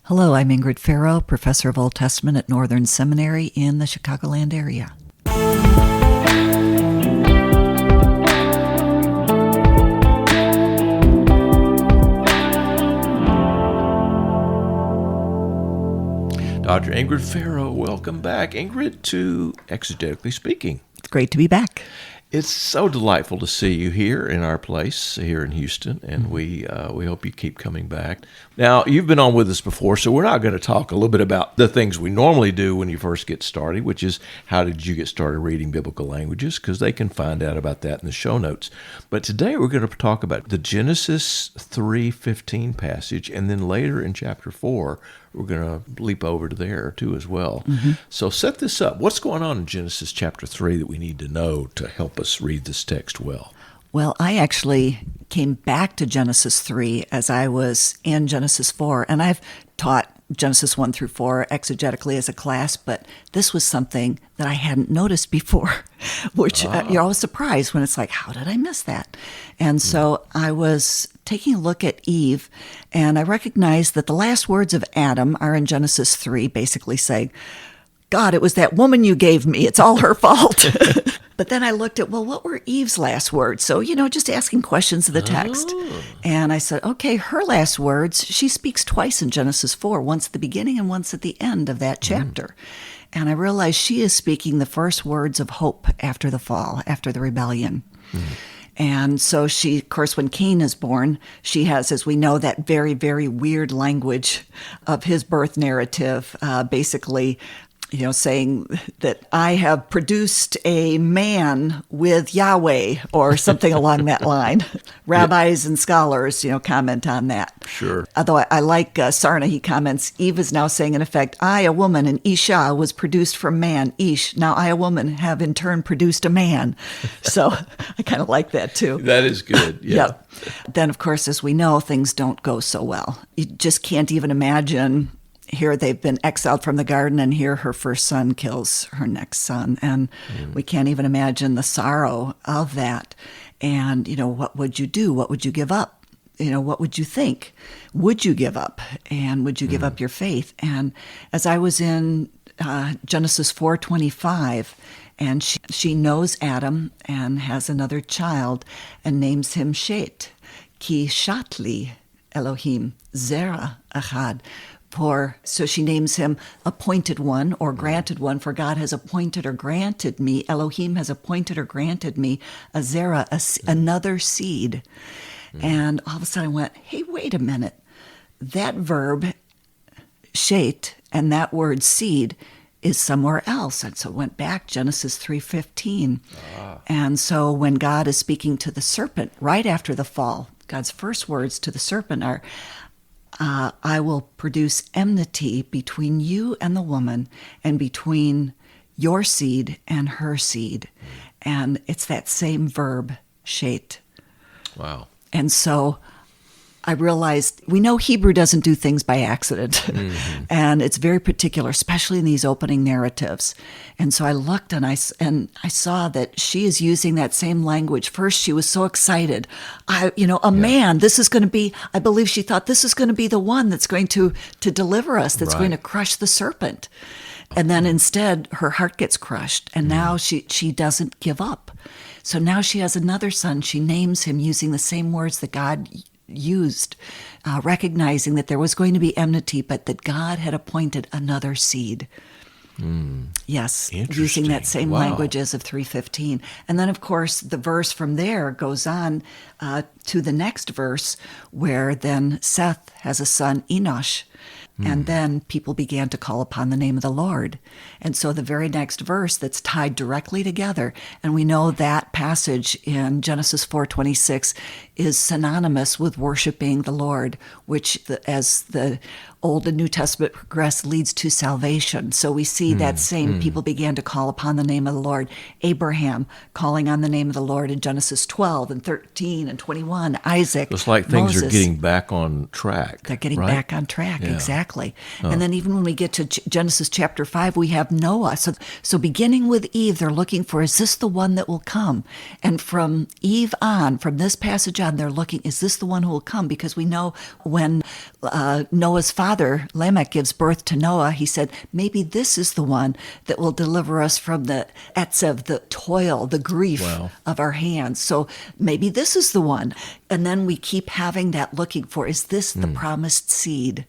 Hello, I'm Ingrid Faro, professor of Old Testament at Northern Seminary in the Chicagoland area. Dr. Ingrid Faro, welcome back, Ingrid, to Exegetically Speaking. It's great to be back. It's so delightful to see you here in our place here in Houston, and we hope you keep coming back. Now, you've been on with us before, so we're not going to talk a little bit about the things we normally do when you first get started, which is how did you get started reading biblical languages, because they can find out about that in the show notes. But today we're going to talk about the Genesis 3:15 passage, and then later in chapter 4, we're going to leap over to there too as well. So set this up. What's going on in Genesis chapter 3 that we need to know to help us read this text well? Well, I actually came back to Genesis 3 as I was in Genesis 4, and I've taught Genesis 1 through 4 exegetically as a class, but this was something that I hadn't noticed before, which you're always surprised when it's like, how did I miss that? And so I was taking a look at Eve, and I recognized that the last words of Adam are in Genesis 3, basically saying, God, it was that woman you gave me. It's all her fault. But then I looked at, well, what were Eve's last words? So, just asking questions of the text. And I said, okay, her last words, she speaks twice in Genesis 4, once at the beginning and once at the end of that chapter. And I realized she is speaking the first words of hope after the fall, after the rebellion. And so she, of course, when Cain is born, she has, as we know, that very, very weird language of his birth narrative, basically saying that I have produced a man with Yahweh or something along that line. Rabbis and scholars, comment on that. Sure. Although I like Sarna, he comments, Eve is now saying, in effect, I, a woman, and Isha was produced from man, Ish. Now I, a woman, have in turn produced a man. So I kind of like that too. That is good. Yeah. Yep. Then, of course, as we know, things don't go so well. You just can't even imagine. Here they've been exiled from the garden, and here her first son kills her next son. And we can't even imagine the sorrow of that. And, what would you do? What would you give up? What would you think? Would you give up? And would you give up your faith? And as I was in Genesis 4:25, and she knows Adam and has another child and names him Shet, Ki Shatli Elohim Zera Achad. So she names him appointed one or granted one, for God has appointed or granted me, Elohim has appointed or granted me a zera, another seed. And all of a sudden I went, hey, wait a minute. That verb, shet, and that word seed is somewhere else. And so it went back, Genesis 3:15. And so when God is speaking to the serpent right after the fall, God's first words to the serpent are, I will produce enmity between you and the woman, and between your seed and her seed. And it's that same verb, shet. Wow. And so I realized, we know Hebrew doesn't do things by accident. And it's very particular, especially in these opening narratives. And so I looked and I saw that she is using that same language. First, she was so excited. Man, this is going to be, I believe she thought this is going to be the one that's going to deliver us, that's going to crush the serpent. And then instead, her heart gets crushed. And now she doesn't give up. So now she has another son. She names him using the same words that God used, recognizing that there was going to be enmity, but that God had appointed another seed. Yes, using that same language as of 3:15. And then, of course, the verse from there goes on to the next verse, where then Seth has a son, Enosh. And then people began to call upon the name of the Lord. And so the very next verse that's tied directly together, and we know that passage in Genesis 4:26 is synonymous with worshiping the Lord, which, as the Old and New Testament progress, leads to salvation. So we see that same people began to call upon the name of the Lord. Abraham calling on the name of the Lord in Genesis 12 and 13 and 21. Isaac, It's like things are getting back on track. They're getting back on track. Yeah. exactly. And then even when we get to Genesis chapter 5, we have Noah. So beginning with Eve, they're looking for, is this the one that will come? And from Eve on, from this passage on, they're looking, is this the one who will come? Because we know when Noah's father, Lamech, gives birth to Noah, he said, maybe this is the one that will deliver us from the etzev, the toil, the grief of our hands. So maybe this is the one. And then we keep having that looking for, is this the promised seed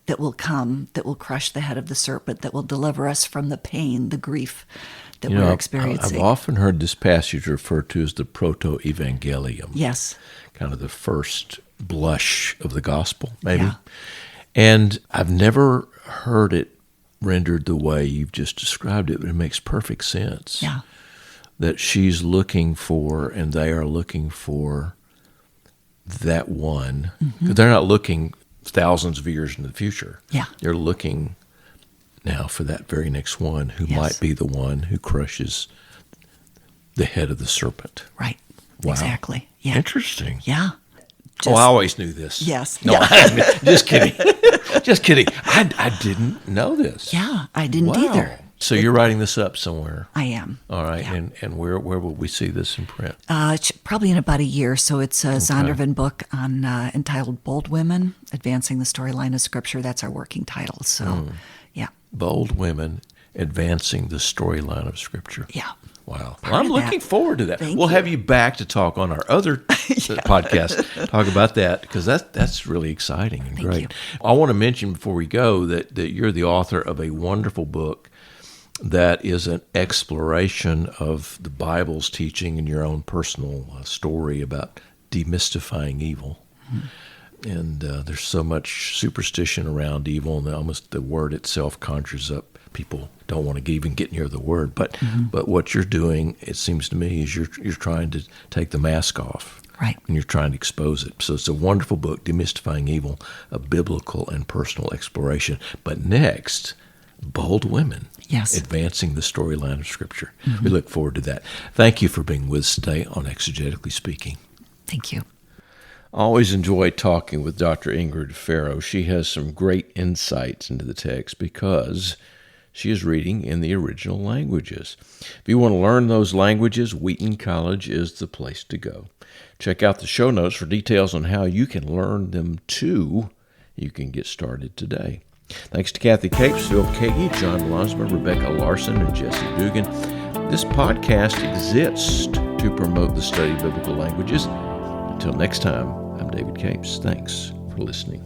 that will come, that will crush the head of the serpent, that will deliver us from the pain, the grief that we're experiencing? I've often heard this passage referred to as the proto-evangelium. Yes. Kind of the first blush of the gospel, maybe. Yeah. And I've never heard it rendered the way you've just described it, but it makes perfect sense. Yeah. That she's looking for, and they are looking for, that one. Because they're not looking thousands of years in the future. Yeah. They're looking now for that very next one who might be the one who crushes the head of the serpent. Right. Wow. Exactly. Yeah. Interesting. Yeah. I always knew this. Yes. No, Yeah. just kidding. Just kidding. I didn't know this. Yeah, I didn't either. So you're writing this up somewhere. I am. All right. Yeah. And where will we see this in print? Probably in about a year. So it's a Zondervan book on entitled Bold Women, Advancing the Storyline of Scripture. That's our working title. So, yeah. Bold Women, Advancing the Storyline of Scripture. Yeah. Wow. Well, I'm looking forward to that. Thank we'll you. have you back to talk on our other podcast, talk about that, because that's really exciting and great. you. I want to mention before we go that you're the author of a wonderful book that is an exploration of the Bible's teaching and your own personal story about demystifying evil. And there's so much superstition around evil, and almost the word itself conjures up. People don't want to even get near the word, but what you're doing, it seems to me, is you're trying to take the mask off. Right. And you're trying to expose it. So it's a wonderful book, Demystifying Evil, a biblical and personal exploration. But next, Bold Women. Yes. Advancing the storyline of Scripture. We look forward to that. Thank you for being with us today on Exegetically Speaking. Thank you. I always enjoy talking with Dr. Ingrid Faro. She has some great insights into the text because she is reading in the original languages. If you want to learn those languages, Wheaton College is the place to go. Check out the show notes for details on how you can learn them too. You can get started today. Thanks to Kathy Capes, Phil Kagi, John Lonsman, Rebecca Larson, and Jesse Dugan. This podcast exists to promote the study of biblical languages. Until next time, I'm David Capes. Thanks for listening.